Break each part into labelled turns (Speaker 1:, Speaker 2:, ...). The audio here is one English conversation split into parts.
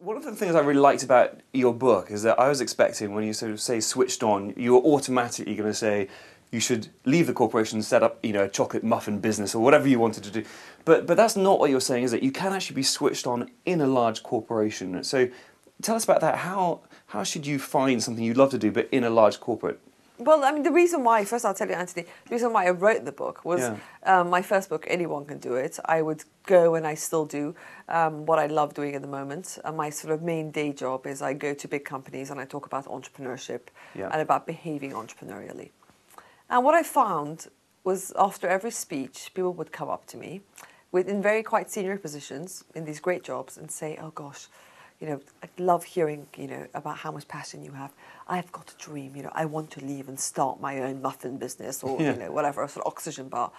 Speaker 1: One of the things I really liked about your book is that I was expecting when you sort of say switched on, you were automatically going to say you should leave the corporation and set up, a chocolate muffin business or whatever you wanted to do. But that's not what you're saying, is it? You can actually be switched on in a large corporation. So tell us about that. How should you find something you love to do but in a large corporate?
Speaker 2: Well, I mean, the reason why, first I'll tell you, Anthony, the reason why I wrote the book was my first book, Anyone Can Do It. I would go, and I still do, what I love doing at the moment. My sort of main day job is I go to big companies and I talk about entrepreneurship and about behaving entrepreneurially. And what I found was after every speech, people would come up to me in very quite senior positions in these great jobs and say, oh gosh, I love hearing, about how much passion you have. I've got a dream, I want to leave and start my own muffin business or, whatever, a sort of oxygen bar.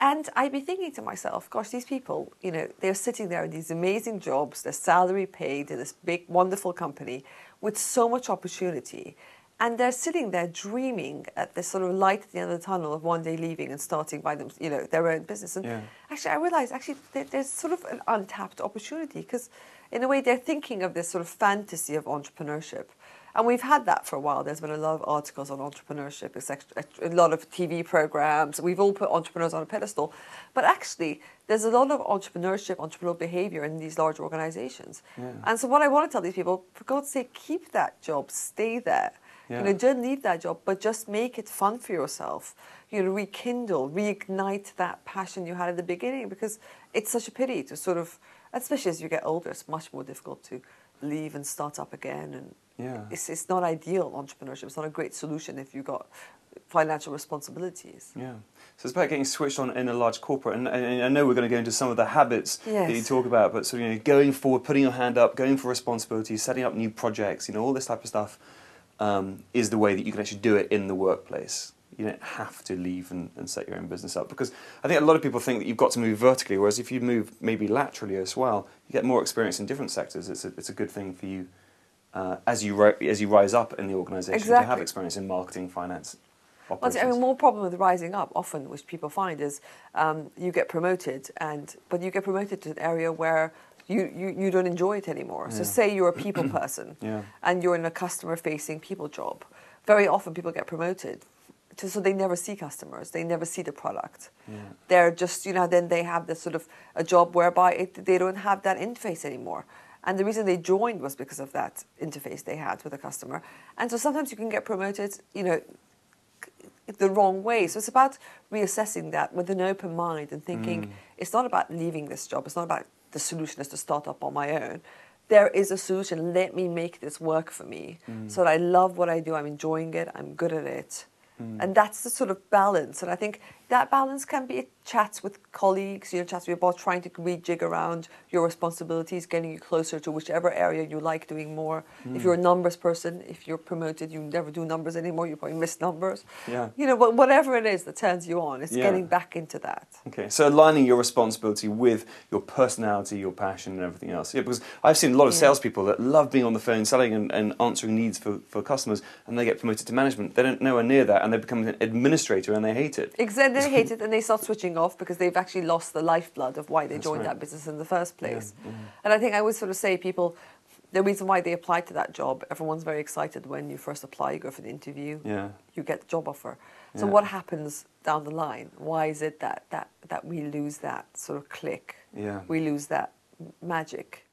Speaker 2: And I'd be thinking to myself, gosh, these people, they're sitting there in these amazing jobs, they're salary paid in this big, wonderful company with so much opportunity. And they're sitting there dreaming at this sort of light at the end of the tunnel of one day leaving and starting by them, their own business. And actually, I realized there's sort of an untapped opportunity because in a way they're thinking of this sort of fantasy of entrepreneurship. And we've had that for a while. There's been a lot of articles on entrepreneurship, a lot of TV programs. We've all put entrepreneurs on a pedestal. But actually, there's a lot of entrepreneurship, entrepreneurial behavior in these large organizations. And so what I want to tell these people, for God's sake, keep that job, stay there. Don't leave that job, but just make it fun for yourself. Rekindle, reignite that passion you had at the beginning, because it's such a pity to sort of, especially as you get older, it's much more difficult to leave and start up again. And it's not ideal, entrepreneurship. It's not a great solution if you've got financial responsibilities.
Speaker 1: Yeah. So it's about getting switched on in a large corporate. And I know we're going to go into some of the habits that you talk about, but sort of, going forward, putting your hand up, going for responsibilities, setting up new projects, all this type of stuff. Is the way that you can actually do it in the workplace. You don't have to leave and set your own business up, because I think a lot of people think that you've got to move vertically, whereas if you move maybe laterally as well, you get more experience in different sectors. It's a good thing for you as you rise up in the organisation to have experience in marketing, finance, operations.
Speaker 2: Well, I mean, more problem with rising up often, which people find, is you get promoted, but you get promoted to an area where you don't enjoy it anymore. So say you're a people person and you're in a customer-facing people job. Very often people get promoted so they never see customers, they never see the product. They're just, then they have this sort of a job whereby they don't have that interface anymore. And the reason they joined was because of that interface they had with the customer. And so sometimes you can get promoted, the wrong way. So it's about reassessing that with an open mind and thinking it's not about leaving this job, it's not about the solution is to start up on my own. There is a solution. Let me make this work for me so that I love what I do. I'm enjoying it. I'm good at it. And that's the sort of balance. And I think that balance can be chats with colleagues, chats with your boss, trying to rejig around your responsibilities, getting you closer to whichever area you like doing more. If you're a numbers person, if you're promoted, you never do numbers anymore, you probably miss numbers. Whatever it is that turns you on, it's getting back into that.
Speaker 1: Okay, so aligning your responsibility with your personality, your passion and everything else. Yeah, because I've seen a lot of salespeople that love being on the phone, selling and answering needs for customers, and they get promoted to management. They don't nowhere near that, and they become an administrator and they hate it.
Speaker 2: Exactly. They hate it and they start switching off because they've actually lost the lifeblood of why they joined that business in the first place. And I think I always sort of say people, the reason why they apply to that job, everyone's very excited when you first apply, you go for the interview, you get the job offer. So what happens down the line? Why is it that we lose that sort of click? We lose that magic?